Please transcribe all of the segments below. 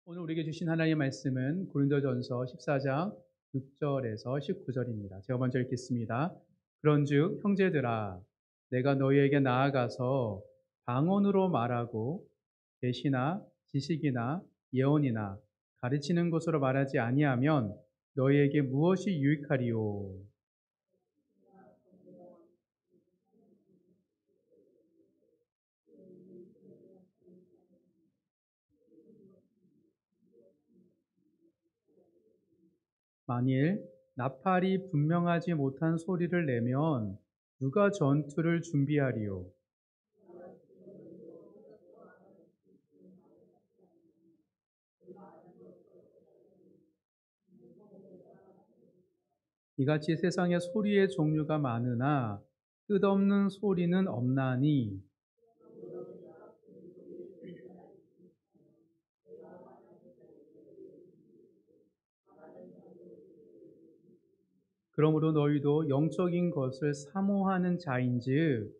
오늘 우리에게 주신 하나님의 말씀은 고린도전서 14장 6절에서 19절입니다. 제가 먼저 읽겠습니다. 그런즉 형제들아 내가 너희에게 나아가서 방언으로 말하고 계시나 지식이나 예언이나 가르치는 것으로 말하지 아니하면 너희에게 무엇이 유익하리요? 만일 나팔이 분명하지 못한 소리를 내면 누가 전투를 준비하리요? 이같이 세상에 소리의 종류가 많으나 끝없는 소리는 없나니 그러므로 너희도 영적인 것을 사모하는 자인즉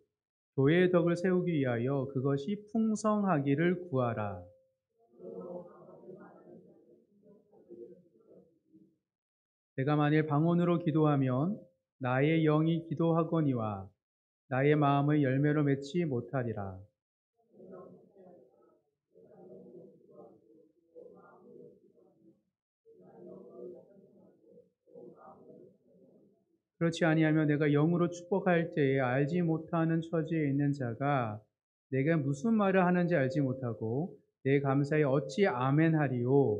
교회의 덕을 세우기 위하여 그것이 풍성하기를 구하라. 내가 만일 방언으로 기도하면 나의 영이 기도하거니와 나의 마음의 열매로 맺지 못하리라. 그렇지 아니하면 내가 영으로 축복할 때에 알지 못하는 처지에 있는 자가 내가 무슨 말을 하는지 알지 못하고 내 감사에 어찌 아멘하리요.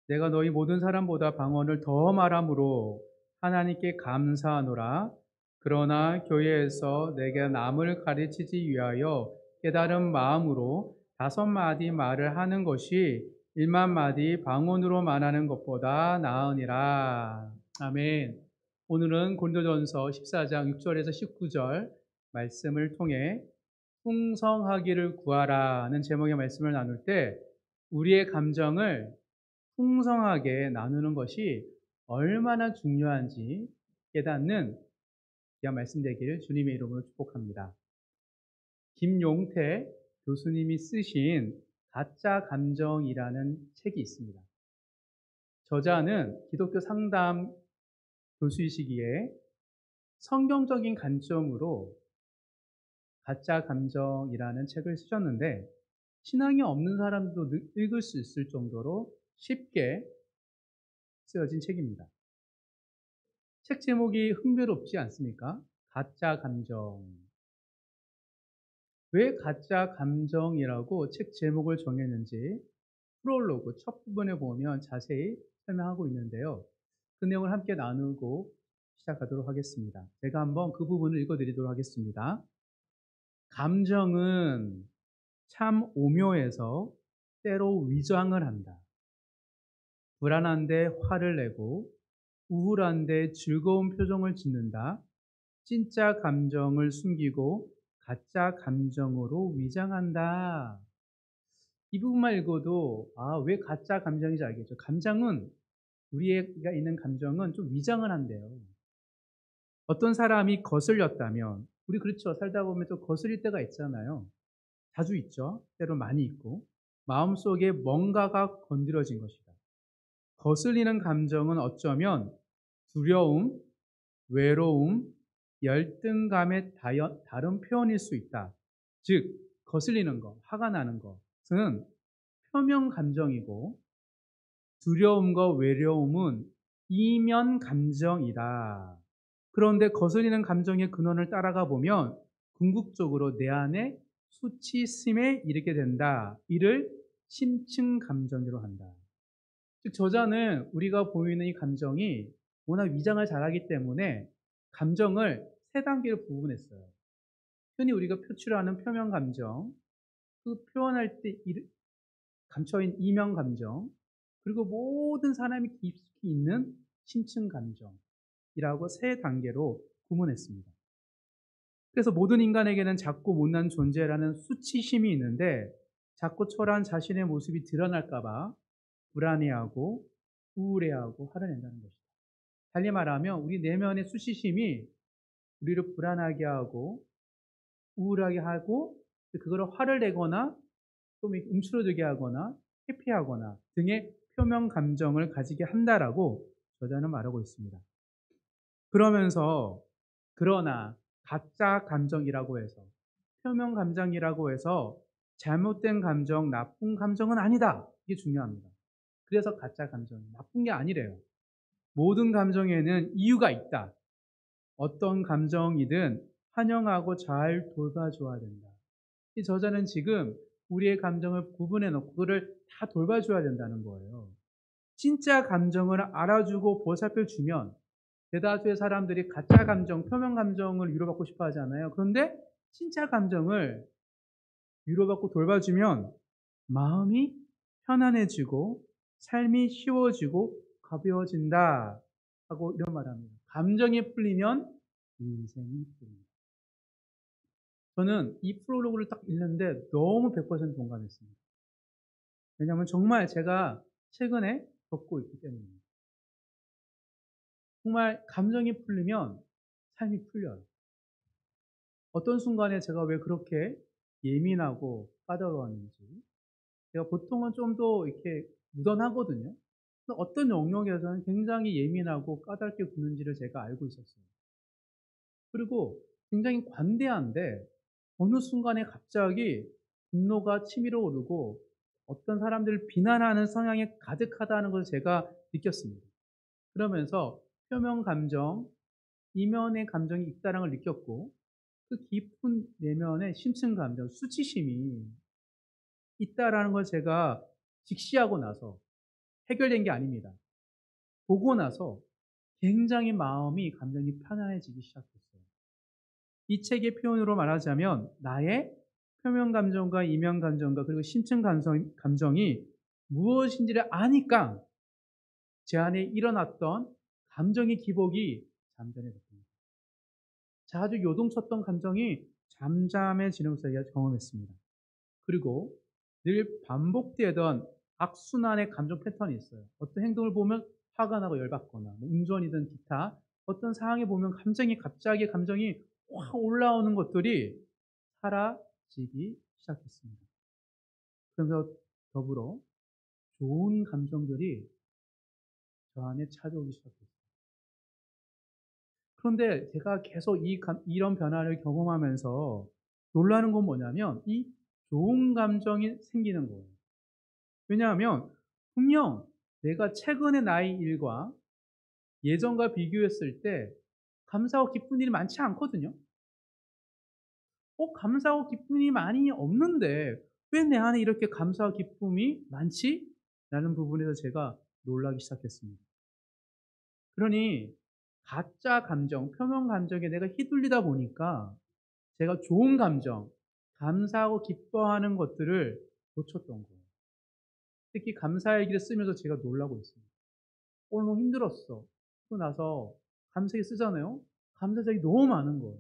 내가 너희 모든 사람보다 방언을 더 말함으로 하나님께 감사하노라. 그러나 교회에서 내가 남을 가르치기 위하여 깨달은 마음으로 5마디 말을 하는 것이 1만 마디 방언으로 말하는 것보다 나으니라. 아멘. 오늘은 고린도전서 14장 6절에서 19절 말씀을 통해 풍성하기를 구하라는 제목의 말씀을 나눌 때 우리의 감정을 풍성하게 나누는 것이 얼마나 중요한지 깨닫는 귀한 말씀 되기를 주님의 이름으로 축복합니다. 김용태 교수님이 쓰신 가짜 감정이라는 책이 있습니다. 저자는 기독교 상담 교수이시기에 성경적인 관점으로 가짜 감정이라는 책을 쓰셨는데 신앙이 없는 사람도 읽을 수 있을 정도로 쉽게 쓰여진 책입니다. 책 제목이 흥미롭지 않습니까? 가짜 감정. 왜 가짜 감정이라고 책 제목을 정했는지 프롤로그 첫 부분에 보면 자세히 설명하고 있는데요. 그 내용을 함께 나누고 시작하도록 하겠습니다. 제가 한번 그 부분을 읽어드리도록 하겠습니다. 감정은 참 오묘해서 때로 위장을 한다. 불안한데 화를 내고 우울한데 즐거운 표정을 짓는다. 진짜 감정을 숨기고 가짜 감정으로 위장한다. 이 부분만 읽어도 왜 가짜 감정인지 알겠죠. 감정은 우리가 있는 감정은 좀 위장을 한대요. 어떤 사람이 거슬렸다면 우리 그렇죠. 살다 보면 또 거슬릴 때가 있잖아요. 자주 있죠. 때로 많이 있고 마음속에 뭔가가 건드려진 것이다. 거슬리는 감정은 어쩌면 두려움, 외로움, 열등감의 다른 표현일 수 있다. 즉, 거슬리는 것, 화가 나는 것은 표면 감정이고 두려움과 외로움은 이면 감정이다. 그런데 거슬리는 감정의 근원을 따라가 보면 궁극적으로 내 안에 수치심에 이르게 된다. 이를 심층 감정이라고 한다. 즉 저자는 우리가 보이는 이 감정이 워낙 위장을 잘하기 때문에 감정을 세 단계로 구분했어요. 흔히 우리가 표출하는 표면 감정, 그 표현할 때 감춰인 이면 감정, 그리고 모든 사람이 깊숙이 있는 심층 감정이라고 세 단계로 구분했습니다. 그래서 모든 인간에게는 작고 못난 존재라는 수치심이 있는데 작고 초라한 자신의 모습이 드러날까봐 불안해하고 우울해하고 화를 낸다는 것이다. 달리 말하면 우리 내면의 수치심이 우리를 불안하게 하고 우울하게 하고 그거를 화를 내거나 좀 이렇게 움츠러들게 하거나 회피하거나 등의 표명 감정을 가지게 한다라고 저자는 말하고 있습니다. 그러면서 그러나 가짜 감정이라고 해서 표명 감정이라고 해서 잘못된 감정, 나쁜 감정은 아니다. 이게 중요합니다. 그래서 가짜 감정이 나쁜 게 아니래요. 모든 감정에는 이유가 있다. 어떤 감정이든 환영하고 잘 돌봐줘야 된다. 이 저자는 지금 우리의 감정을 구분해 놓고 그거를 다 돌봐줘야 된다는 거예요. 진짜 감정을 알아주고 보살펴 주면 대다수의 사람들이 가짜 감정, 표면 감정을 위로받고 싶어 하잖아요. 그런데 진짜 감정을 위로받고 돌봐주면 마음이 편안해지고 삶이 쉬워지고 가벼워진다 하고 이런 말합니다. 감정이 풀리면 인생이 풀립니다. 저는 이 프롤로그를 딱 읽는데 너무 100% 공감했습니다. 왜냐하면 정말 제가 최근에 겪고 있기 때문입니다. 정말 감정이 풀리면 삶이 풀려요. 어떤 순간에 제가 왜 그렇게 예민하고 까다로웠는지. 제가 보통은 좀 더 이렇게 무던하거든요. 어떤 영역에서는 굉장히 예민하고 까다롭게 구는지를 제가 알고 있었어요. 그리고 굉장히 관대한데 어느 순간에 갑자기 분노가 치밀어 오르고 어떤 사람들을 비난하는 성향이 가득하다는 것을 제가 느꼈습니다. 그러면서 표면 감정, 이면의 감정이 있다는 걸 느꼈고 그 깊은 내면의 심층 감정, 수치심이 있다라는 걸 제가 직시하고 나서 해결된 게 아닙니다. 보고 나서 굉장히 마음이, 감정이 편안해지기 시작했어요. 이 책의 표현으로 말하자면 나의 표면 감정과 이면 감정과 그리고 심층 감정이 무엇인지를 아니까 제 안에 일어났던 감정의 기복이 잠잠해졌습니다. 자주 요동쳤던 감정이 잠잠해지는 것을 제가 경험했습니다. 그리고 늘 반복되던 악순환의 감정 패턴이 있어요. 어떤 행동을 보면 화가 나고 열받거나 뭐 운전이든 기타 어떤 상황에 보면 갑자기 감정이 확 올라오는 것들이 사라지기 시작했습니다. 그러면서 더불어 좋은 감정들이 저 안에 찾아오기 시작했어요. 그런데 제가 계속 이런 변화를 경험하면서 놀라는 건 뭐냐면 이 좋은 감정이 생기는 거예요. 왜냐하면 분명 내가 최근의 나의 일과 예전과 비교했을 때 감사하고 기쁜 일이 많지 않거든요. 감사하고 기쁨이 많이 없는데 왜 내 안에 이렇게 감사와 기쁨이 많지? 라는 부분에서 제가 놀라기 시작했습니다. 그러니 가짜 감정, 표면 감정에 내가 휘둘리다 보니까 제가 좋은 감정, 감사하고 기뻐하는 것들을 놓쳤던 거예요. 특히 감사일기를 쓰면서 제가 놀라고 있습니다. 오늘 너무 힘들었어. 그러고 나서 감사일기 쓰잖아요. 감사장이 너무 많은 거예요.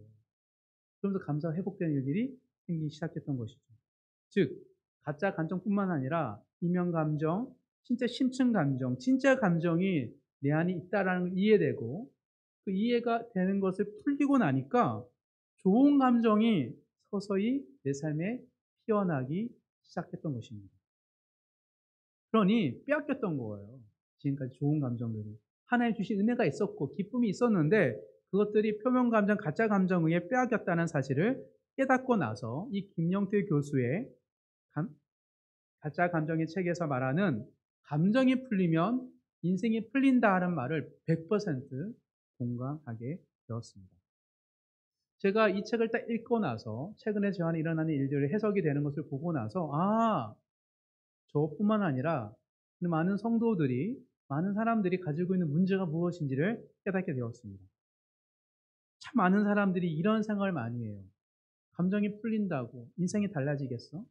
그러면서 감사가 회복되는 일들이 생기기 시작했던 것이죠. 즉, 가짜 감정뿐만 아니라 이면 감정, 진짜 심층 감정, 진짜 감정이 내 안에 있다라는 걸 이해되고 그 이해가 되는 것을 풀리고 나니까 좋은 감정이 서서히 내 삶에 피어나기 시작했던 것입니다. 그러니 빼앗겼던 거예요. 지금까지 좋은 감정들이. 하나님 주신 은혜가 있었고 기쁨이 있었는데 그것들이 표면 감정, 가짜 감정에 의해 빼앗겼다는 사실을 깨닫고 나서 이 김영태 교수의 가짜 감정의 책에서 말하는 감정이 풀리면 인생이 풀린다 하는 말을 100% 공감하게 되었습니다. 제가 이 책을 딱 읽고 나서 최근에 저 안에 일어나는 일들이 해석이 되는 것을 보고 나서 저뿐만 아니라 많은 성도들이 많은 사람들이 가지고 있는 문제가 무엇인지를 깨닫게 되었습니다. 참 많은 사람들이 이런 생각을 많이 해요. 감정이 풀린다고 인생이 달라지겠어?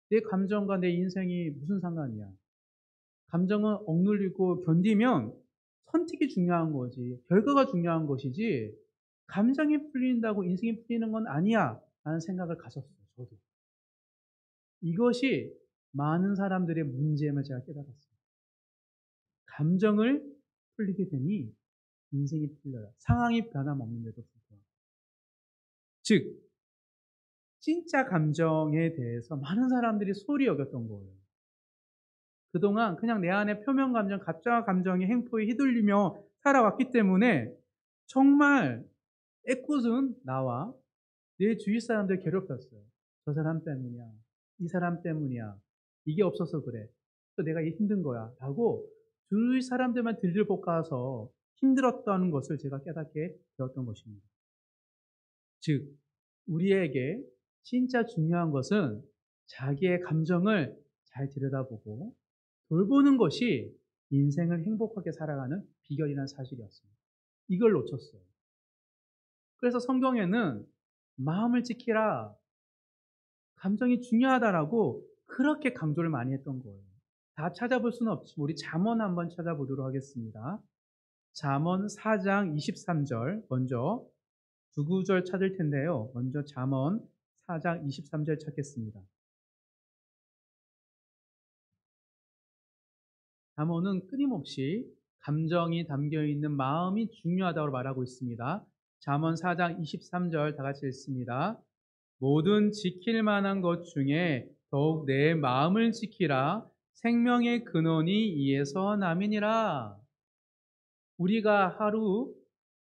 내 감정과 내 인생이 무슨 상관이야? 감정은 억눌리고 견디면 선택이 중요한 거지, 결과가 중요한 것이지, 감정이 풀린다고 인생이 풀리는 건 아니야. 라는 생각을 가졌어요, 저도. 이것이 많은 사람들의 문제임을 제가 깨달았어요. 감정을 풀리게 되니 인생이 풀려요. 상황이 변함없는데도 불구하고. 즉 진짜 감정에 대해서 많은 사람들이 소홀히 여겼던 거예요. 그동안 그냥 내 안에 표면 감정, 가짜 감정의 횡포에 휘둘리며 살아왔기 때문에 정말 애꿎은 나와 내 주위 사람들 괴롭혔어요. 저 사람 때문이야. 이 사람 때문이야. 이게 없어서 그래. 또 내가 이게 힘든 거야. 라고 주위 사람들만 들들볶아서 힘들었다는 것을 제가 깨닫게 되었던 것입니다. 즉, 우리에게 진짜 중요한 것은 자기의 감정을 잘 들여다보고 돌보는 것이 인생을 행복하게 살아가는 비결이라는 사실이었습니다. 이걸 놓쳤어요. 그래서 성경에는 마음을 지키라, 감정이 중요하다라고 그렇게 강조를 많이 했던 거예요. 다 찾아볼 수는 없지만 우리 잠언 한번 찾아보도록 하겠습니다. 잠언 4장 23절 먼저 두 구절 찾을 텐데요. 먼저 잠언 4장 23절 찾겠습니다. 잠언은 끊임없이 감정이 담겨 있는 마음이 중요하다고 말하고 있습니다. 잠언 4장 23절 다 같이 읽습니다. 모든 지킬 만한 것 중에 더욱 내 마음을 지키라. 생명의 근원이 이에서 남이니라. 우리가 하루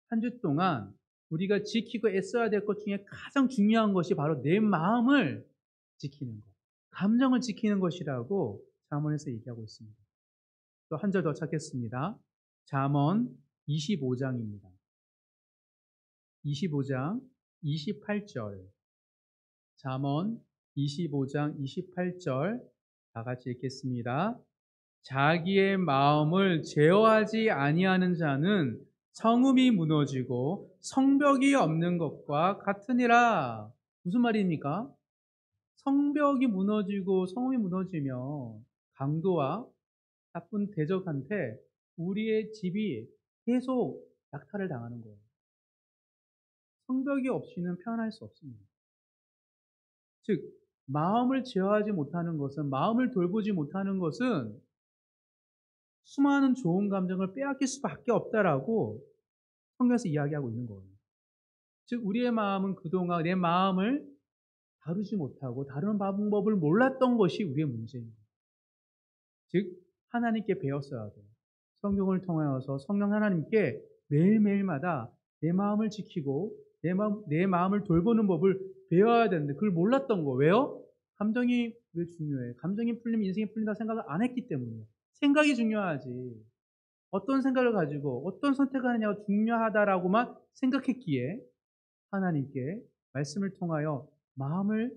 한 주 동안 우리가 지키고 애써야 될 것 중에 가장 중요한 것이 바로 내 마음을 지키는 것, 감정을 지키는 것이라고 잠언에서 얘기하고 있습니다. 또 한 절 더 찾겠습니다. 잠언 25장입니다. 25장 28절. 잠언 25장 28절 다 같이 읽겠습니다. 자기의 마음을 제어하지 아니하는 자는 성읍이 무너지고 성벽이 없는 것과 같으니라. 무슨 말입니까? 성벽이 무너지고 성읍이 무너지면 강도와 나쁜 대적한테 우리의 집이 계속 약탈을 당하는 거예요. 성벽이 없이는 편안할 수 없습니다. 즉, 마음을 제어하지 못하는 것은, 마음을 돌보지 못하는 것은 수많은 좋은 감정을 빼앗길 수밖에 없다라고 성경에서 이야기하고 있는 거예요. 즉, 우리의 마음은 그동안 내 마음을 다루지 못하고 다루는 방법을 몰랐던 것이 우리의 문제입니다. 즉, 하나님께 배웠어야 돼요. 성경을 통하여서 성령 하나님께 매일매일마다 내 마음을 지키고 내 마음을 돌보는 법을 배워야 되는데 그걸 몰랐던 거. 왜요? 감정이 왜 중요해? 감정이 풀리면 인생이 풀린다 생각을 안 했기 때문이에요. 생각이 중요하지. 어떤 생각을 가지고 어떤 선택을 하느냐가 중요하다라고만 생각했기에 하나님께 말씀을 통하여 마음을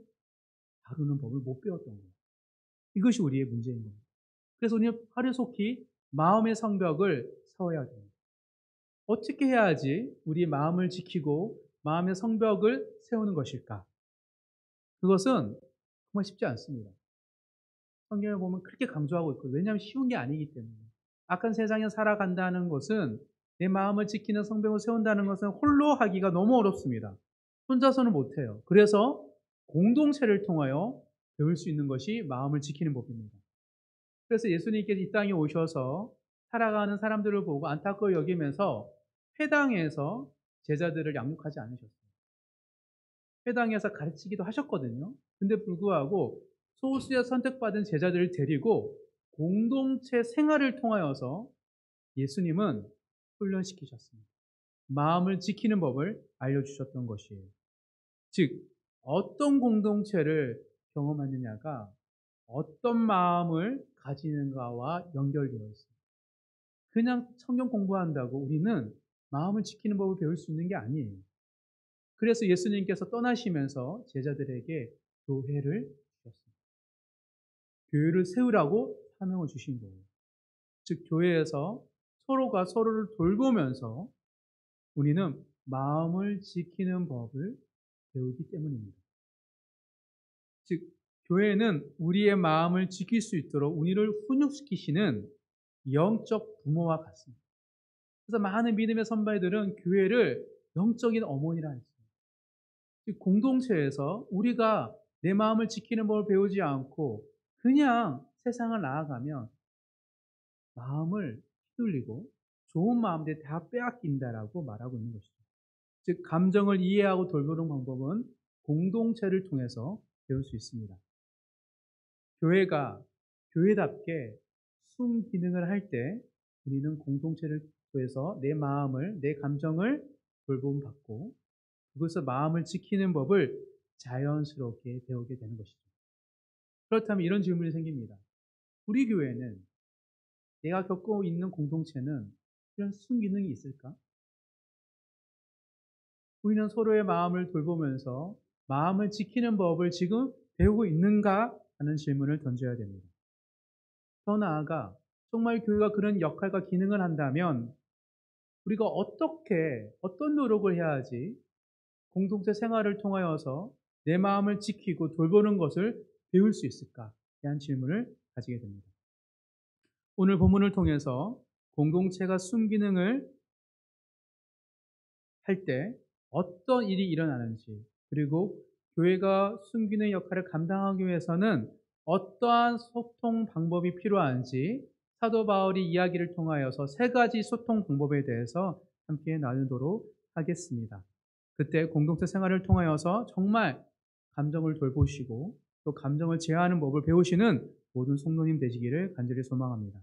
다루는 법을 못 배웠던 거예요. 이것이 우리의 문제인 겁니다. 그래서 우리는 하루속히 마음의 성벽을 세워야 됩니다. 어떻게 해야지 우리 마음을 지키고 마음의 성벽을 세우는 것일까? 그것은 정말 쉽지 않습니다. 성경을 보면 그렇게 강조하고 있고, 왜냐하면 쉬운 게 아니기 때문에. 악한 세상에 살아간다는 것은, 내 마음을 지키는 성벽을 세운다는 것은 홀로 하기가 너무 어렵습니다. 혼자서는 못해요. 그래서 공동체를 통하여 배울 수 있는 것이 마음을 지키는 법입니다. 그래서 예수님께서 이 땅에 오셔서 살아가는 사람들을 보고 안타까워 여기면서 회당에서 제자들을 양육하지 않으셨어요. 회당에서 가르치기도 하셨거든요. 근데 불구하고 소수의 선택받은 제자들을 데리고 공동체 생활을 통하여서 예수님은 훈련시키셨습니다. 마음을 지키는 법을 알려주셨던 것이에요. 즉, 어떤 공동체를 경험하느냐가 어떤 마음을 가지는가와 연결되어 있습니다. 그냥 성경 공부한다고 우리는 마음을 지키는 법을 배울 수 있는 게 아니에요. 그래서 예수님께서 떠나시면서 제자들에게 교회를 주셨습니다. 교회를 세우라고 사명을 주신 거예요. 즉, 교회에서 서로가 서로를 돌보면서 우리는 마음을 지키는 법을 배우기 때문입니다. 즉, 교회는 우리의 마음을 지킬 수 있도록 우리를 훈육시키시는 영적 부모와 같습니다. 그래서 많은 믿음의 선배들은 교회를 영적인 어머니라 했어요. 즉, 공동체에서 우리가 내 마음을 지키는 법을 배우지 않고 그냥 세상을 나아가면 마음을 휘둘리고 좋은 마음들이 다 빼앗긴다라고 말하고 있는 것이죠. 즉 감정을 이해하고 돌보는 방법은 공동체를 통해서 배울 수 있습니다. 교회가 교회답게 순기능을 할 때 우리는 공동체를 통해서 내 마음을, 내 감정을 돌봄받고 그것을 마음을 지키는 법을 자연스럽게 배우게 되는 것이죠. 그렇다면 이런 질문이 생깁니다. 우리 교회는, 내가 겪고 있는 공동체는 이런 순기능이 있을까? 우리는 서로의 마음을 돌보면서 마음을 지키는 법을 지금 배우고 있는가 하는 질문을 던져야 됩니다. 더 나아가 정말 교회가 그런 역할과 기능을 한다면 우리가 어떤 노력을 해야지 공동체 생활을 통하여서 내 마음을 지키고 돌보는 것을 배울 수 있을까? 대한 질문을 가지게 됩니다. 오늘 본문을 통해서 공동체가 순기능을 할 때 어떤 일이 일어나는지, 그리고 교회가 순기능 역할을 감당하기 위해서는 어떠한 소통 방법이 필요한지 사도 바울이 이야기를 통하여서 세 가지 소통 방법에 대해서 함께 나누도록 하겠습니다. 그때 공동체 생활을 통하여서 정말 감정을 돌보시고 또 감정을 제어하는 법을 배우시는 모든 성도님 되시기를 간절히 소망합니다.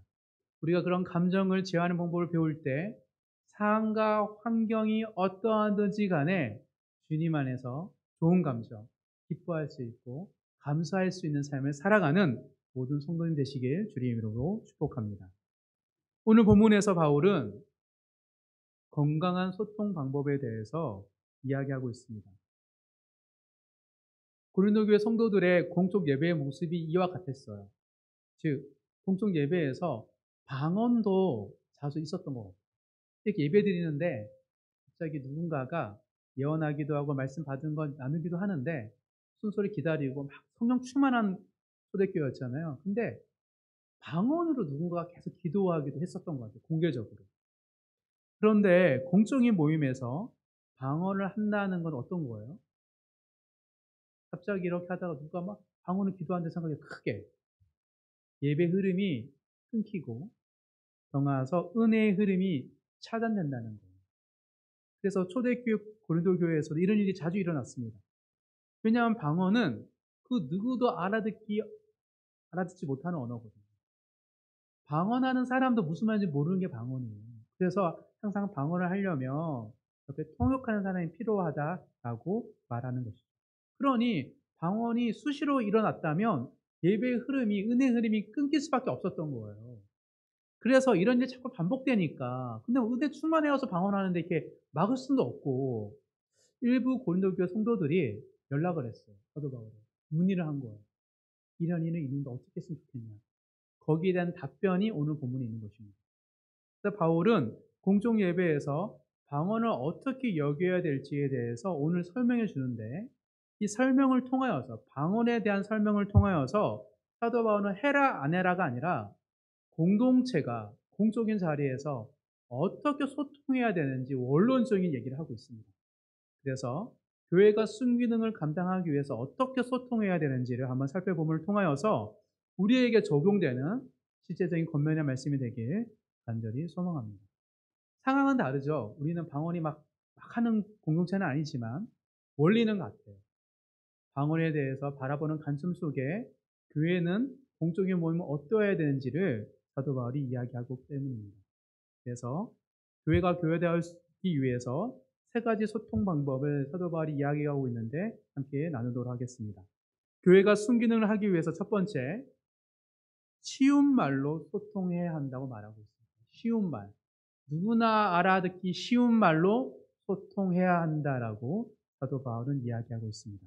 우리가 그런 감정을 제어하는 방법을 배울 때 상황과 환경이 어떠하든지 간에 주님 안에서 좋은 감정, 기뻐할 수 있고 감사할 수 있는 삶을 살아가는 모든 성도님 되시길 주의 이름으로 축복합니다. 오늘 본문에서 바울은 건강한 소통 방법에 대해서 이야기하고 있습니다. 고린도 교회 성도들의 공적 예배의 모습이 이와 같았어요. 즉, 공적 예배에서 방언도 자주 있었던 것 같아요. 이렇게 예배 드리는데 갑자기 누군가가 예언하기도 하고 말씀 받은 건 나누기도 하는데 순서를 기다리고 막 성령 충만한 초대교회였잖아요. 근데 방언으로 누군가가 계속 기도하기도 했었던 것 같아요. 공개적으로. 그런데 공적인 모임에서 방언을 한다는 건 어떤 거예요? 갑자기 이렇게 하다가 누가 막 방언을 기도하는데 생각이 크게 예배 흐름이 끊기고 경화서 은혜의 흐름이 차단된다는 거예요. 그래서 초대교회 고린도 교회에서도 이런 일이 자주 일어났습니다. 왜냐하면 방언은 그 누구도 알아듣지 못하는 언어거든요. 방언하는 사람도 무슨 말인지 모르는 게 방언이에요. 그래서 항상 방언을 하려면 옆에 통역하는 사람이 필요하다라고 말하는 것이죠. 그러니 방언이 수시로 일어났다면 예배의 흐름이, 은혜의 흐름이 끊길 수밖에 없었던 거예요. 그래서 이런 일이 자꾸 반복되니까, 근데 은혜 충만해서 방언하는데 이렇게 막을 수도 없고, 일부 고린도 교회 성도들이 연락을 했어요. 사도 바울에. 문의를 한 거예요. 이런 일은 있는데 어떻게 했으면 좋겠냐. 거기에 대한 답변이 오늘 본문에 있는 것입니다. 그래서 바울은 공众예배에서 방언을 어떻게 여겨야 될지에 대해서 오늘 설명해 주는데, 이 설명을 통하여서, 방언에 대한 설명을 통하여서 사도 바울은 해라 안 해라가 아니라 공동체가 공적인 자리에서 어떻게 소통해야 되는지 원론적인 얘기를 하고 있습니다. 그래서 교회가 순기능을 감당하기 위해서 어떻게 소통해야 되는지를 한번 살펴봄을 통하여서 우리에게 적용되는 실제적인 권면의 말씀이 되길 간절히 소망합니다. 상황은 다르죠. 우리는 방언이 막 하는 공동체는 아니지만 원리는 같아요. 방언에 대해서 바라보는 관점 속에 교회는 공적인 모임을 어떠해야 되는지를 사도 바울이 이야기하고 때문입니다. 그래서 교회가 교회되기 위해서 세 가지 소통 방법을 사도 바울이 이야기하고 있는데 함께 나누도록 하겠습니다. 교회가 순기능을 하기 위해서 첫 번째, 쉬운 말로 소통해야 한다고 말하고 있습니다. 쉬운 말. 누구나 알아듣기 쉬운 말로 소통해야 한다라고 사도 바울은 이야기하고 있습니다.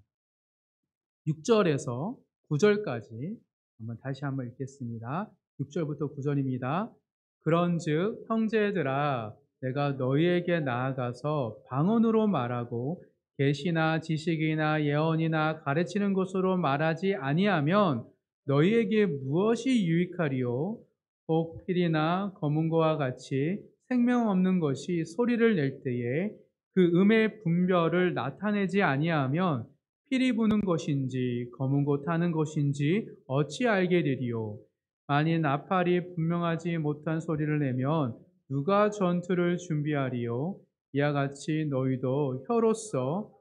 6절에서 9절까지 다시 한번 읽겠습니다. 6절부터 9절입니다. 그런즉 형제들아 내가 너희에게 나아가서 방언으로 말하고 계시나 지식이나 예언이나 가르치는 것으로 말하지 아니하면 너희에게 무엇이 유익하리요? 혹 필이나 검은고와 같이 생명 없는 것이 소리를 낼 때에 그 음의 분별을 나타내지 아니하면 피리 부는 것인지 검은 고 타는 것인지 어찌 알게 되리요? 만일 나팔이 분명하지 못한 소리를 내면 누가 전투를 준비하리요? 이와 같이 너희도 혀로서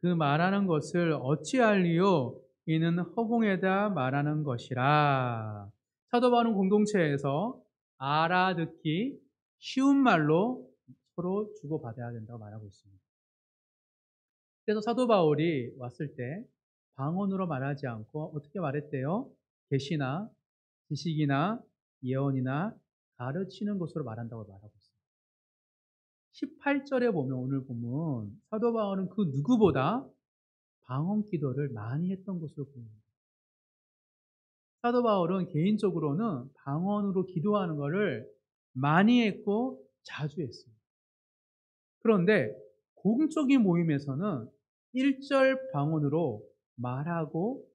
그 말하는 것을 어찌할리요? 이는 허공에다 말하는 것이라. 사도 바울은 공동체에서 알아듣기 쉬운 말로 서로 주고받아야 된다고 말하고 있습니다. 그래서 사도 바울이 왔을 때 방언으로 말하지 않고 어떻게 말했대요? 계시나 지식이나 예언이나 가르치는 것으로 말한다고 말하고 있습니다. 18절에 보면 오늘 보면 사도 바울은 그 누구보다 방언 기도를 많이 했던 것으로 보입니다. 사도 바울은 개인적으로는 방언으로 기도하는 것을 많이 했고 자주 했습니다. 그런데 공적인 모임에서는 1절 방언으로 말하고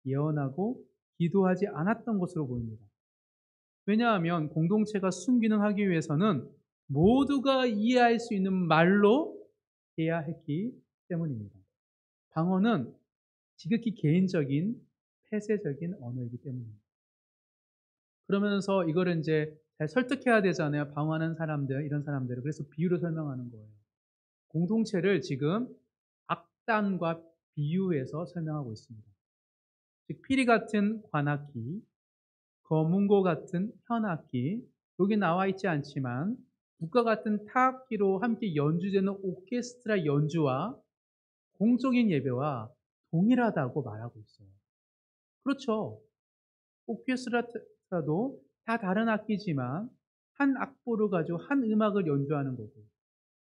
예언하고 기도하지 않았던 것으로 보입니다. 왜냐하면 공동체가 순기능하기 위해서는 모두가 이해할 수 있는 말로 해야 했기 때문입니다. 방언은 지극히 개인적인 폐쇄적인 언어이기 때문입니다. 그러면서 이거를 이제 잘 설득해야 되잖아요. 방언하는 사람들, 이런 사람들을. 그래서 비유로 설명하는 거예요. 공동체를 지금 악단과 비유해서 설명하고 있습니다. 즉 피리 같은 관악기, 거문고 같은 현악기, 여기 나와 있지 않지만 북과 같은 타악기로 함께 연주되는 오케스트라 연주와 공적인 예배와 동일하다고 말하고 있어요. 그렇죠. 오케스트라도 다 다른 악기지만 한 악보를 가지고 한 음악을 연주하는 거고,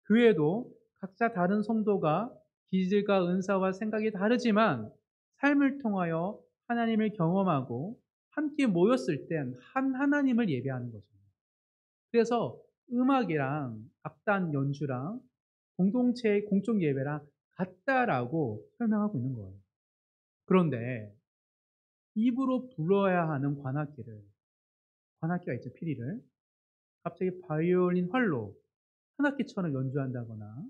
교회도 각자 다른 성도가 기질과 은사와 생각이 다르지만 삶을 통하여 하나님을 경험하고 함께 모였을 땐 한 하나님을 예배하는 거죠. 그래서 음악이랑 악단 연주랑 공동체의 공적 예배랑 같다라고 설명하고 있는 거예요. 그런데 입으로 불러야 하는 관악기가 있죠, 피리를. 갑자기 바이올린 활로 현악기처럼 연주한다거나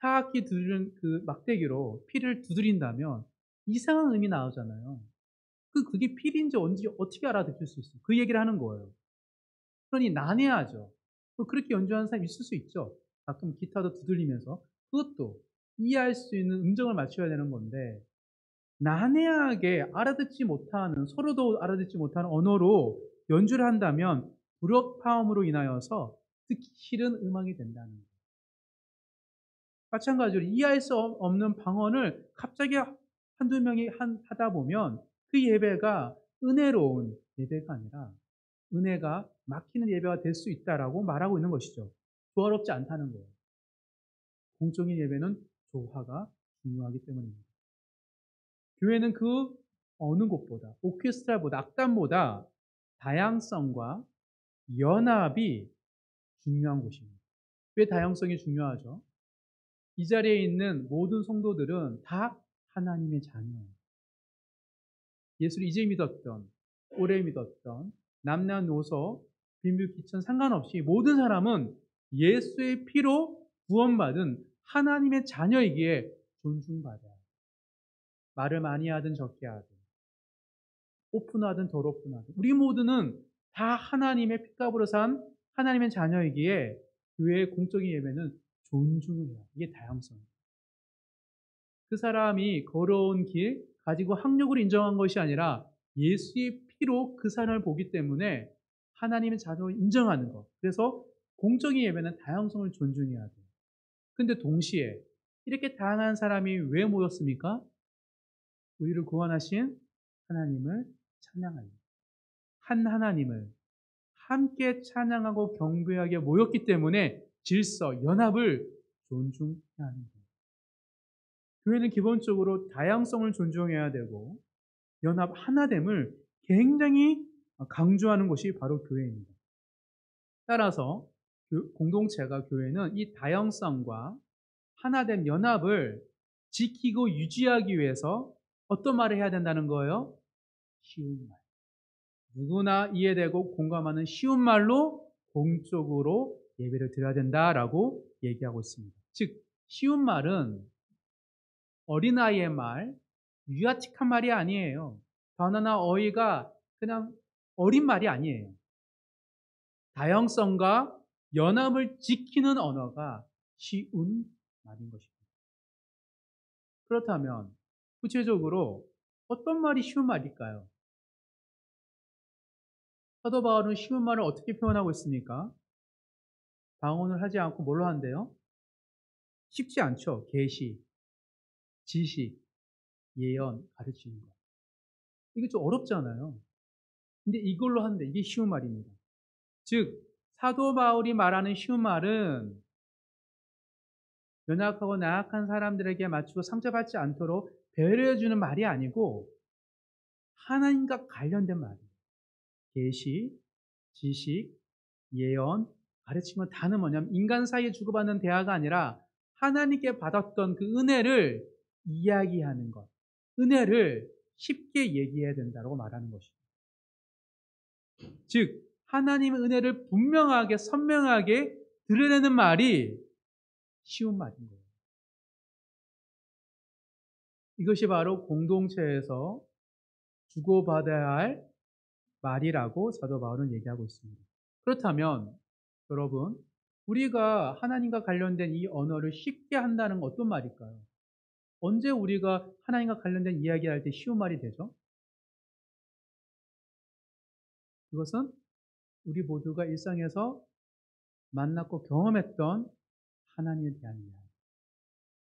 타악기 두드리는 그 막대기로 피를 두드린다면 이상한 음이 나오잖아요. 그게 피리인지 언제 어떻게 알아듣을 수 있어요? 그 얘기를 하는 거예요. 그러니 난해하죠. 그렇게 연주하는 사람이 있을 수 있죠. 가끔 기타도 두들리면서 그것도 이해할 수 있는 음정을 맞춰야 되는 건데 난해하게 알아듣지 못하는 서로도 알아듣지 못하는 언어로 연주를 한다면 불협화음으로 인하여서 듣기 싫은 음악이 된다는 거예요. 마찬가지로 이해할 수 없는 방언을 갑자기 한두 명이 하다 보면 그 예배가 은혜로운 예배가 아니라 은혜가 막히는 예배가 될 수 있다라고 말하고 있는 것이죠. 조화롭지 않다는 거예요. 공적인 예배는 조화가 중요하기 때문입니다. 교회는 그 어느 곳보다, 오케스트라보다, 악단보다 다양성과 연합이 중요한 곳입니다. 왜 다양성이 중요하죠? 이 자리에 있는 모든 성도들은 다 하나님의 자녀예요. 예수를 이제 믿었던, 오래 믿었던, 남녀노소, 빈부귀천 상관없이 모든 사람은 예수의 피로 구원받은 하나님의 자녀이기에 존중받아요. 말을 많이 하든 적게 하든, 오픈하든 덜 오픈하든, 우리 모두는 다 하나님의 피값으로 산 하나님의 자녀이기에 교회의 공적인 예배는 존중을 해요. 이게 다양성이에요. 그 사람이 걸어온 길 가지고 학력을 인정한 것이 아니라 예수의 피로 그 사람을 보기 때문에 하나님의 자녀를 인정하는 것. 그래서 공적인 예배는 다양성을 존중해야 돼요. 근데 동시에 이렇게 다양한 사람이 왜 모였습니까? 우리를 구원하신 하나님을 찬양하는 한 하나님을 함께 찬양하고 경배하게 모였기 때문에 질서, 연합을 존중해야 하는 거예요. 교회는 기본적으로 다양성을 존중해야 되고 연합 하나됨을 굉장히 강조하는 것이 바로 교회입니다. 따라서 공동체가 교회는 이 다양성과 하나됨 연합을 지키고 유지하기 위해서 어떤 말을 해야 된다는 거예요? 쉬운 말. 누구나 이해되고 공감하는 쉬운 말로 공적으로 예배를 드려야 된다라고 얘기하고 있습니다. 즉, 쉬운 말은 어린아이의 말, 유아틱한 말이 아니에요. 바나나 어이가 그냥 어린 말이 아니에요. 다양성과 연합을 지키는 언어가 쉬운 말인 것입니다. 그렇다면 구체적으로 어떤 말이 쉬운 말일까요? 사도 바울은 쉬운 말을 어떻게 표현하고 있습니까? 방언을 하지 않고 뭘로 한대요? 쉽지 않죠. 계시, 지식, 예언, 가르치는 거. 이게 좀 어렵잖아요. 근데 이걸로 하는데 이게 쉬운 말입니다. 즉, 사도 바울이 말하는 쉬운 말은 연약하고 나약한 사람들에게 맞추고 상처받지 않도록 배려해주는 말이 아니고 하나님과 관련된 말이에요. 계시, 지식, 예언, 가르침은 다는 뭐냐면 인간 사이에 주고받는 대화가 아니라 하나님께 받았던 그 은혜를 이야기하는 것. 은혜를 쉽게 얘기해야 된다고 말하는 것입니다. 즉, 하나님의 은혜를 분명하게, 선명하게 드러내는 말이 쉬운 말인 거예요. 이것이 바로 공동체에서 주고받아야 할 말이라고 사도 바울은 얘기하고 있습니다. 그렇다면 여러분, 우리가 하나님과 관련된 이 언어를 쉽게 한다는 건 어떤 말일까요? 언제 우리가 하나님과 관련된 이야기할 때 쉬운 말이 되죠? 그것은 우리 모두가 일상에서 만났고 경험했던 하나님에 대한 이야기.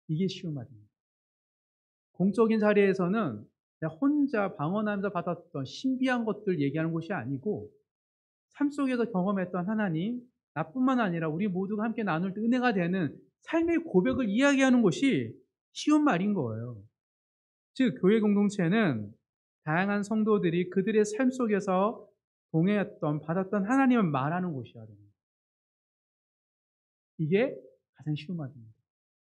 이게 쉬운 말입니다. 공적인 자리에서는 내가 혼자 방언하면서 받았던 신비한 것들 얘기하는 것이 아니고 삶 속에서 경험했던 하나님, 나뿐만 아니라 우리 모두가 함께 나눌 때 은혜가 되는 삶의 고백을 이야기하는 것이 쉬운 말인 거예요. 즉, 교회 공동체는 다양한 성도들이 그들의 삶 속에서 동행했던, 받았던 하나님을 말하는 곳이어야 됩니다. 이게 가장 쉬운 말입니다.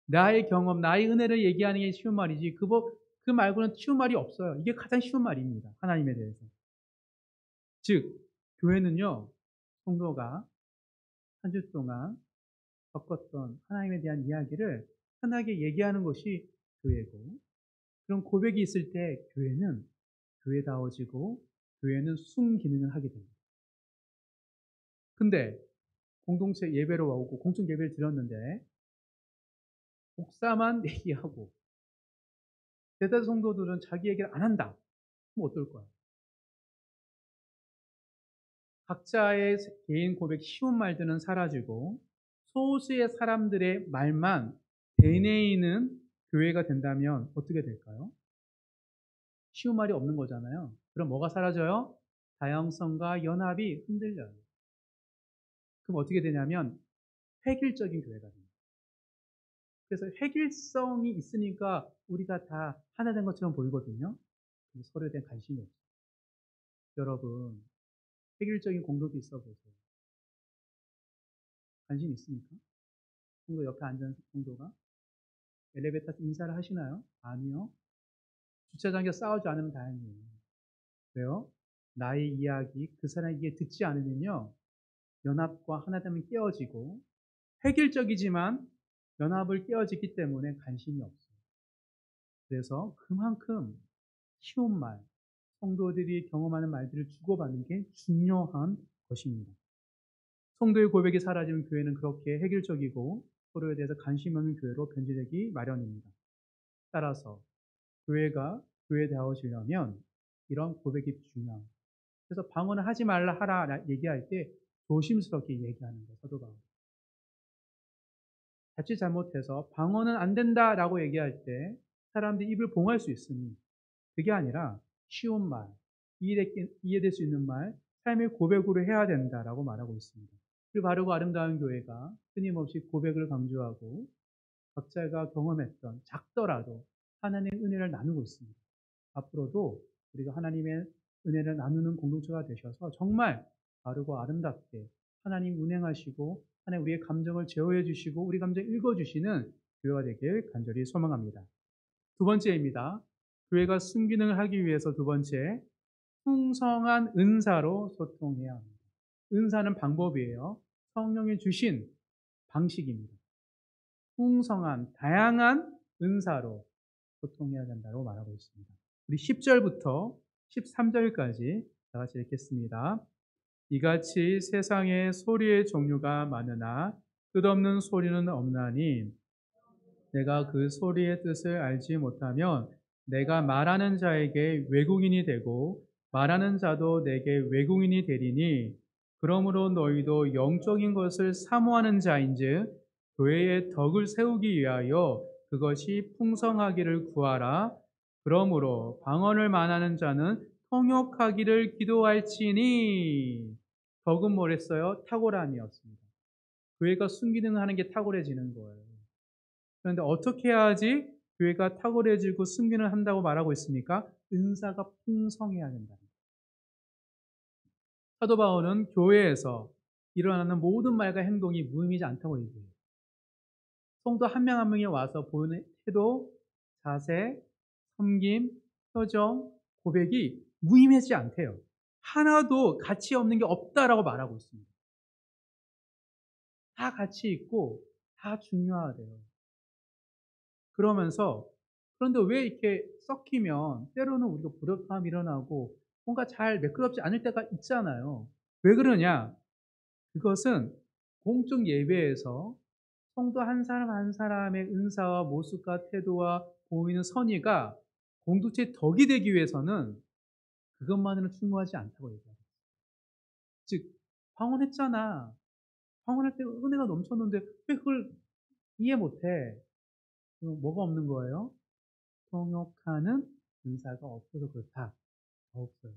나의 경험, 나의 은혜를 얘기하는 게 쉬운 말이지, 그 말고는 쉬운 말이 없어요. 이게 가장 쉬운 말입니다. 하나님에 대해서. 즉, 교회는요, 성도가 한 주 동안 겪었던 하나님에 대한 이야기를 편하게 얘기하는 것이 교회고, 그런 고백이 있을 때 교회는 교회다워지고 교회는 순기능을 하게 됩니다. 근데 공동체 예배로 오고 공통 예배를 드렸는데 목사만 얘기하고 대다수 성도들은 자기 얘기를 안 한다. 그럼 어떨 거야? 각자의 개인 고백 쉬운 말들은 사라지고 소수의 사람들의 말만 되뇌이는 교회가 된다면 어떻게 될까요? 쉬운 말이 없는 거잖아요. 그럼 뭐가 사라져요? 다양성과 연합이 흔들려요. 그럼 어떻게 되냐면 획일적인 교회가 됩니다. 그래서 획일성이 있으니까 우리가 다 하나 된 것처럼 보이거든요. 근데 서로에 대한 관심이 없어요. 여러분, 획일적인 공동체 있어 보세요. 관심 있습니까? 성도 옆에 앉은 성도가 엘리베이터에서 인사를 하시나요? 아니요. 주차장에서 싸우지 않으면 다행이에요. 왜요? 나의 이야기, 그 사람의 이야기 듣지 않으면요. 연합과 하나됨이 깨어지고 획일적이지만 연합을 깨어지기 때문에 관심이 없어요. 그래서 그만큼 쉬운 말, 성도들이 경험하는 말들을 주고받는 게 중요한 것입니다. 성도의 고백이 사라지면 교회는 그렇게 획일적이고 서로에 대해서 관심 없는 교회로 변질되기 마련입니다. 따라서 교회가 교회다워지려면 이런 고백이 중요합니다. 그래서 방언을 하지 말라 하라 얘기할 때 조심스럽게 얘기하는 거예요. 사도 바울. 자칫 잘못해서 방언은 안 된다라고 얘기할 때 사람들이 입을 봉할 수 있으니 그게 아니라 쉬운 말, 이해될 수 있는 말, 삶의 고백으로 해야 된다라고 말하고 있습니다. 그 바르고 아름다운 교회가 끊임없이 고백을 강조하고 각자가 경험했던 작더라도 하나님의 은혜를 나누고 있습니다. 앞으로도 우리가 하나님의 은혜를 나누는 공동체가 되셔서 정말 바르고 아름답게 하나님 운행하시고 하나님 우리의 감정을 제어해 주시고 우리 감정 읽어주시는 교회가 되길 간절히 소망합니다. 두 번째입니다. 교회가 순기능을 하기 위해서 두 번째, 풍성한 은사로 소통해야 합니다. 은사는 방법이에요. 성령이 주신 방식입니다. 풍성한, 다양한 은사로 소통해야 된다고 말하고 있습니다. 우리 10절부터 13절까지 다 같이 읽겠습니다. 이같이 세상에 소리의 종류가 많으나 뜻없는 소리는 없나니 내가 그 소리의 뜻을 알지 못하면 내가 말하는 자에게 외국인이 되고 말하는 자도 내게 외국인이 되리니 그러므로 너희도 영적인 것을 사모하는 자인즉 교회의 덕을 세우기 위하여 그것이 풍성하기를 구하라. 그러므로 방언을 말하는 자는 통역하기를 기도할지니. 덕은 뭐랬어요? 탁월함이었습니다. 교회가 순기능을 하는 게 탁월해지는 거예요. 그런데 어떻게 해야지 교회가 탁월해지고 승진을 한다고 말하고 있습니까? 은사가 풍성해야 된다. 사도 바울은 교회에서 일어나는 모든 말과 행동이 무의미하지 않다고 얘기해요. 성도 한 명 한 명이 와서 보이는 태도, 자세, 섬김, 표정, 고백이 무의미하지 않대요. 하나도 가치 없는 게 없다라고 말하고 있습니다. 다 가치 있고 다 중요하대요. 그러면서 그런데 왜 이렇게 섞이면 때로는 우리가 무력감이 일어나고 뭔가 잘 매끄럽지 않을 때가 있잖아요. 왜 그러냐? 그것은 공적 예배에서 성도 한 사람 한 사람의 은사와 모습과 태도와 보이는 선의가 공동체의 덕이 되기 위해서는 그것만으로는 충분하지 않다고 얘기합니다. 즉, 방언했잖아. 방언할 때 은혜가 넘쳤는데 왜 그걸 이해 못해? 뭐가 없는 거예요? 통역하는 은사가 없어서 그렇다. 더 없어요.